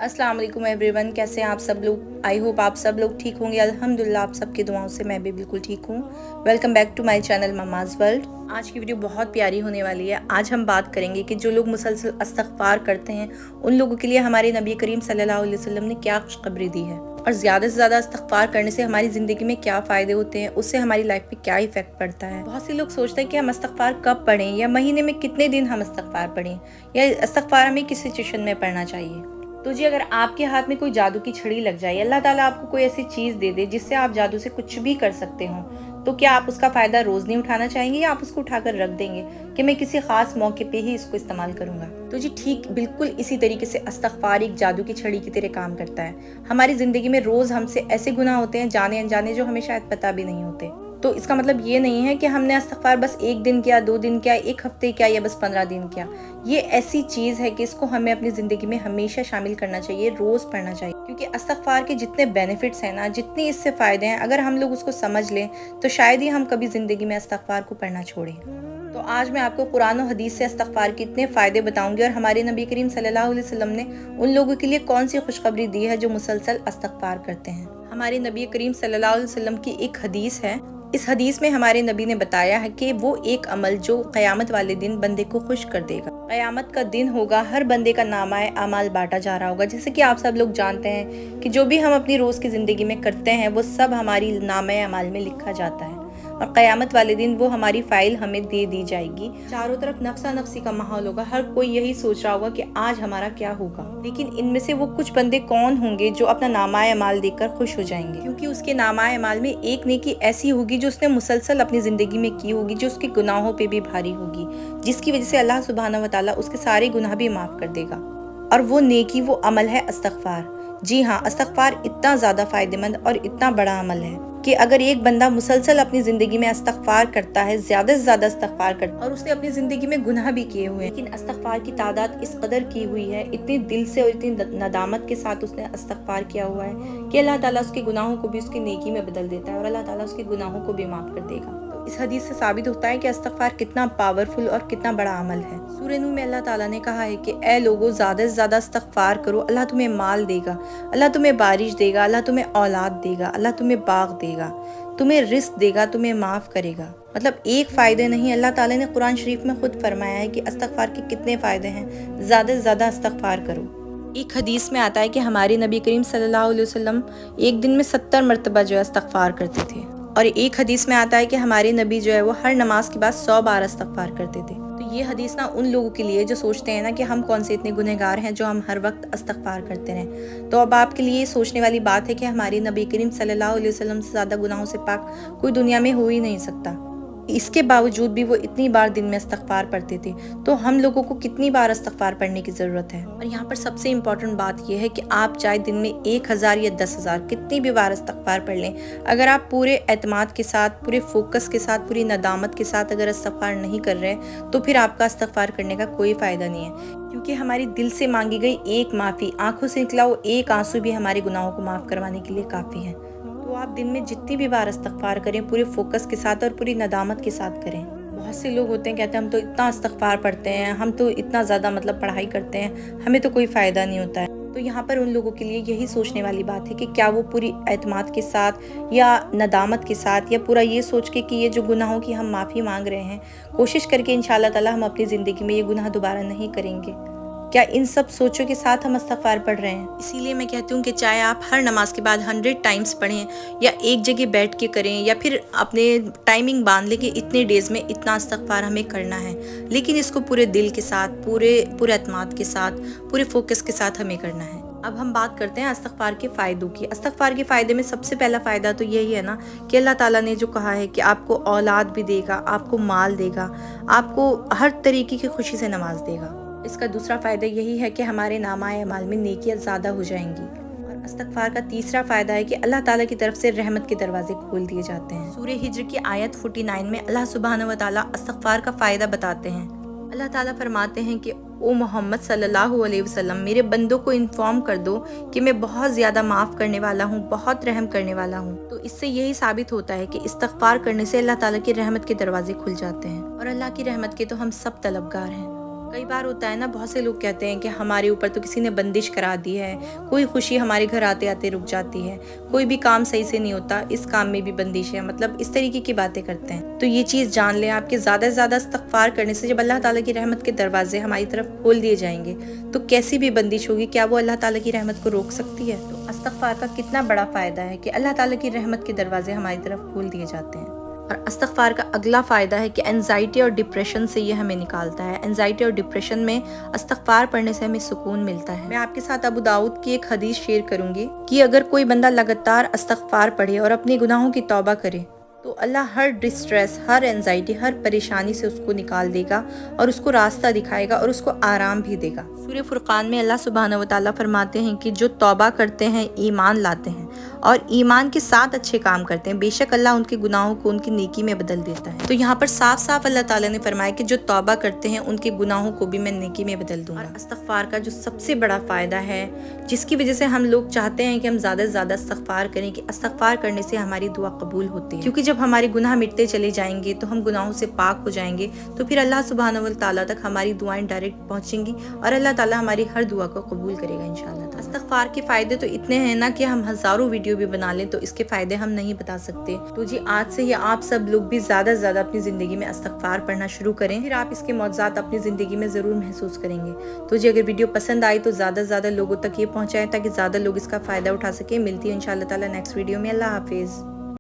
अस्सलाम वालेकुम एवरीवन, कैसे हैं आप सब लोग। आई होप आप सब लोग ठीक होंगे। अल्हम्दुलिल्लाह आप सबकी दुआओं से मैं भी बिल्कुल ठीक हूँ। Welcome back to my channel mama's world. आज की वीडियो बहुत प्यारी होने वाली है। आज हम बात करेंगे कि जो लोग मुसलसल इस्तग़फ़ार करते हैं उन लोगों के लिए हमारे नबी करीम सल्लल्लाहु अलैहि वसल्लम ने क्या खुशखबरी दी है और ज़्यादा से ज़्यादा इस्तग़फ़ार करने से हमारी ज़िंदगी में क्या फ़ायदे होते हैं, उससे हमारी लाइफ पे क्या इफ़ेक्ट पड़ता है। बहुत से लोग सोचते हैं कि हम इस्तग़फ़ार कब पढ़ें या महीने में कितने दिन हम इस्तग़फ़ार पढ़ें या इस्तग़फ़ार हमें किस सिचुएशन में पढ़ना चाहिए। तो जी, अगर आपके हाथ में कोई जादू की छड़ी लग जाए, अल्लाह ताला आपको कोई ऐसी चीज़ दे दे जिससे आप जादू से कुछ भी कर सकते हो, तो क्या आप उसका फ़ायदा रोज़ नहीं उठाना चाहेंगे या आप उसको उठाकर रख देंगे कि मैं किसी ख़ास मौके पे ही इसको इस्तेमाल करूँगा। तो जी ठीक बिल्कुल इसी तरीके से इस्तग़फ़ार एक जादू की छड़ी की तरह काम करता है। हमारी ज़िंदगी में रोज़ हमसे ऐसे गुनाह होते हैं जाने अनजाने जो हमें शायद पता भी नहीं होते। तो इसका मतलब ये नहीं है कि हमने इस्तग़फ़ार बस 1 दिन किया, 2 दिन किया, 1 हफ्ते किया या बस 15 दिन किया। ये ऐसी चीज़ है कि इसको हमें अपनी ज़िंदगी में हमेशा शामिल करना चाहिए, रोज़ पढ़ना चाहिए, क्योंकि इस्तग़फ़ार के जितने बेनिफिट्स हैं ना, जितने इससे फ़ायदे हैं, अगर हम लोग उसको समझ लें तो शायद ही हम कभी ज़िंदगी में इस्तग़फ़ार को पढ़ना छोड़ें। तो आज मैं आपको कुरान और हदीस से इस्तग़फ़ार के इतने फ़ायदे बताऊंगी और हमारे नबी करीम सल्लल्लाहु अलैहि वसल्लम ने उन लोगों के लिए कौन सी खुशखबरी दी है जो मुसलसल इस्तग़फ़ार करते हैं। हमारे नबी करीम सल्लल्लाहु अलैहि वसल्लम की एक हदीस है। इस हदीस में हमारे नबी ने बताया है कि वो एक अमल जो क़यामत वाले दिन बंदे को खुश कर देगा। क़यामत का दिन होगा, हर बंदे का नामाए अमाल बांटा जा रहा होगा। जैसे कि आप सब लोग जानते हैं कि जो भी हम अपनी रोज़ की ज़िंदगी में करते हैं वो सब हमारी नामाए अमाल में लिखा जाता है और क़यामत वाले दिन वो हमारी फ़ाइल हमें दे दी जाएगी। चारों तरफ नफ्सा नफ्सी का माहौल होगा, हर कोई यही सोच रहा होगा कि आज हमारा क्या होगा। लेकिन इनमें से वो कुछ बंदे कौन होंगे जो अपना नामाए अमाल देखकर खुश हो जाएंगे, क्योंकि उसके नामाए अमाल में एक नेकी ऐसी होगी जो उसने मुसलसल अपनी ज़िंदगी में की होगी, जो उसके गुनाहों पे भी भारी होगी, जिसकी वजह से अल्लाह सुब्हानहू व तआला उसके सारे गुनाह भी माफ़ कर देगा। और वो नेकी, वो अमल है इस्तग़फ़ार। जी हाँ, इस्तग़फ़ार इतना ज़्यादा फ़ायदेमंद और इतना बड़ा अमल है कि अगर एक बंदा मुसलसल अपनी ज़िंदगी में इस्तग़फ़ार करता है, ज़्यादा से ज़्यादा इस्तग़फ़ार करता है, और उसने अपनी ज़िंदगी में गुनाह भी किए हुए हैं, लेकिन इस्तग़फ़ार की तादाद इस कदर की हुई है, इतने दिल से और इतनी नदामत के साथ उसने इस्तग़फ़ार किया हुआ है कि अल्लाह ताला उसके गुनाहों को भी उसकी नेकी में बदल देता है और अल्लाह ताला उसके गुनाहों को भी माफ़ कर देगा। तो इस हदीस से साबित होता है कि इस्तग़फ़ार कितना पावरफुल और कितना बड़ा अमल है। सूरह नूह में अल्लाह ताला ने कहा है कि ए लोगों, ज़्यादा से ज़्यादा इस्तग़फ़ार करो, अल्लाह तुम्हें माल देगा, अल्लाह तुम्हें बारिश देगा, अल्लाह तुम्हें औलाद देगा, अल्लाह तुम्हें बाग देगा, तुम्हें रिस्क देगा, तुम्हें माफ़ करेगा। मतलब एक फ़ायदे नहीं, अल्लाह ताला ने कुरान शरीफ में खुद फरमाया है कि इस्तग़फ़ार के कितने फ़ायदे हैं। ज़्यादा से ज़्यादा इस्तग़फ़ार करो। एक हदीस में आता है कि हमारे नबी करीम सल्लल्लाहु अलैहि वसल्लम एक दिन में 70 मरतबा जो है इस्तग़फ़ार करते थे, और एक हदीस में आता है कि हमारे नबी जो है वो हर नमाज के बाद 100 बार इस्तग़फ़ार करते थे। तो ये हदीस ना उन लोगों के लिए जो सोचते हैं ना कि हम कौन से इतने गुनहगार हैं जो हम हर वक्त इस्तग़फ़ार करते रहें। तो अब आपके लिए सोचने वाली बात है कि हमारे नबी करीम सल्लल्लाहु अलैहि वसल्लम से ज़्यादा गुनाहों से पाक कोई दुनिया में हो ही नहीं सकता। इसके बावजूद भी वो इतनी बार दिन में इस्तग़फ़ार पढ़ते थे, तो हम लोगों को कितनी बार इस्तग़फ़ार पढ़ने की ज़रूरत है। और यहाँ पर सबसे इम्पॉर्टेंट बात यह है कि आप चाहे दिन में 1000 या 10,000 कितनी भी बार इस्तग़फ़ार पढ़ लें, अगर आप पूरे एतमाद के साथ, पूरे फोकस के साथ, पूरी नदामत के साथ अगर इस्तग़फ़ार नहीं कर रहे तो फिर आपका इस्तग़फ़ार करने का कोई फ़ायदा नहीं है, क्योंकि हमारी दिल से मांगी गई एक माफ़ी, आंखों से निकला वो एक आंसू भी हमारे गुनाहों को माफ़ करवाने के लिए काफ़ी है। तो आप दिन में जितनी भी बार इस्तग़फ़ार करें, पूरे फोकस के साथ और पूरी नदामत के साथ करें। बहुत से लोग होते हैं कहते हैं हम तो इतना इस्तग़फ़ार पढ़ते हैं, हम तो इतना ज़्यादा मतलब पढ़ाई करते हैं, हमें तो कोई फ़ायदा नहीं होता है। तो यहाँ पर उन लोगों के लिए यही सोचने वाली बात है कि क्या वो पूरी एतमाद के साथ या नदामत के साथ या पूरा ये सोच के कि ये जो गुनाहों की हम माफ़ी मांग रहे हैं, कोशिश करके इंशाअल्लाह ताला हम अपनी ज़िंदगी में ये गुनाह दोबारा नहीं करेंगे। क्या इन सब सोचों के साथ हम इस्तग़फ़ार पढ़ रहे हैं? इसीलिए मैं कहती हूँ कि चाहे आप हर नमाज के बाद 100 टाइम्स पढ़ें या एक जगह बैठ के करें या फिर अपने टाइमिंग बांध लें कि इतने डेज़ में इतना इस्तग़फ़ार हमें करना है, लेकिन इसको पूरे दिल के साथ, पूरे एतमाद के साथ, पूरे फोकस के साथ हमें करना है। अब हम बात करते हैं इस्तग़फ़ार के फ़ायदों की। इस्तग़फ़ार के फ़ायदे में सबसे पहला फ़ायदा तो यही है ना कि अल्लाह ताला ने जो कहा है कि आपको औलाद भी देगा, आपको माल देगा, आपको हर तरीके की खुशी से नवाज देगा। इसका दूसरा फ़ायदा यही है कि हमारे नामाए अमाल में नेकियां ज़्यादा हो जाएंगी। और इस्तग़फ़ार का तीसरा फ़ायदा है कि अल्लाह ताला की तरफ से रहमत के दरवाजे खोल दिए जाते हैं। सूरह हिज्र की आयत 49 में अल्लाह सुब्हानहू व तआला इस्तग़फ़ार का फ़ायदा बताते हैं। अल्लाह ताला फरमाते हैं कि ओ मोहम्मद सल्लल्लाहु अलैहि वसल्लम, मेरे बंदों को इन्फॉर्म कर दो कि मैं बहुत ज़्यादा माफ़ करने वाला हूँ, बहुत रहम करने वाला हूँ। तो इससे यही साबित होता है कि इस्तग़फ़ार करने से अल्लाह ताला की रहमत के दरवाजे खुल जाते हैं, और अल्लाह की रहमत के तो हम सब तलबगार हैं। کئی بار ہوتا ہے نا، بہت سے لوگ کہتے ہیں کہ ہمارے اوپر تو کسی نے بندش کرا دی ہے، کوئی خوشی ہمارے گھر آتے آتے رک جاتی ہے، کوئی بھی کام صحیح سے نہیں ہوتا، اس کام میں بھی بندش ہے، مطلب اس طریقے کی باتیں کرتے ہیں۔ تو یہ چیز جان لیں، آپ کے زیادہ سے زیادہ استغفار کرنے سے جب اللہ تعالیٰ کی رحمت کے دروازے ہماری طرف کھول دیے جائیں گے تو کیسی بھی بندش ہوگی، کیا وہ اللہ تعالیٰ کی رحمت کو روک سکتی ہے؟ تو استغفار کا کتنا بڑا فائدہ ہے کہ اللہ تعالیٰ کی رحمت کے دروازے ہماری طرف کھول دیے جاتے ہیں۔ اور استغفار کا اگلا فائدہ ہے کہ انزائٹی اور ڈپریشن سے یہ ہمیں نکالتا ہے۔ انزائٹی اور ڈپریشن میں استغفار پڑھنے سے ہمیں سکون ملتا ہے۔ میں آپ کے ساتھ ابو داؤد کی ایک حدیث شیئر کروں گی کہ اگر کوئی بندہ لگاتار استغفار پڑھے اور اپنے گناہوں کی توبہ کرے تو اللہ ہر ڈسٹریس، ہر انزائٹی، ہر پریشانی سے اس کو نکال دے گا اور اس کو راستہ دکھائے گا اور اس کو آرام بھی دے گا۔ سورہ فرقان میں اللہ سبحانہ و تعالیٰ فرماتے ہیں کہ جو توبہ کرتے ہیں، ایمان لاتے ہیں اور ایمان کے ساتھ اچھے کام کرتے ہیں، بے شک اللہ ان کے گناہوں کو ان کی نیکی میں بدل دیتا ہے۔ تو یہاں پر صاف صاف اللہ تعالیٰ نے فرمایا کہ جو توبہ کرتے ہیں ان کے گناہوں کو بھی میں نیکی میں بدل دوں گا۔ اور استغفار کا جو سب سے بڑا فائدہ ہے، جس کی وجہ سے ہم لوگ چاہتے ہیں کہ ہم زیادہ سے زیادہ استغفار کریں، کہ استغفار کرنے سے ہماری دعا قبول ہوتی ہے، کیونکہ جب ہمارے گناہ مٹتے چلے جائیں گے تو ہم گناہوں سے پاک ہو جائیں گے، تو پھر اللہ سبحانہ و تعالیٰ تک ہماری دعائیں ڈائریکٹ پہنچیں گی اور اللہ تعالیٰ ہماری ہر دعا کو قبول کرے گا انشاءاللہ۔ استغفار کے فائدے تو اتنے ہیں نا کہ ہم ہزاروں ویڈیو بھی بنا لیں تو اس کے فائدے ہم نہیں بتا سکتے۔ تو جی آج سے ہی آپ سب لوگ بھی زیادہ سے زیادہ اپنی زندگی میں استغفار پڑھنا شروع کریں، پھر آپ اس کے معجزات اپنی زندگی میں ضرور محسوس کریں گے۔ تو جی اگر ویڈیو پسند آئی تو زیادہ سے زیادہ لوگوں تک یہ پہنچائیں تاکہ زیادہ لوگ اس کا فائدہ اٹھا سکیں۔ ملتی ہے انشاءاللہ تعالیٰ نیکسٹ ویڈیو میں۔ اللہ حافظ۔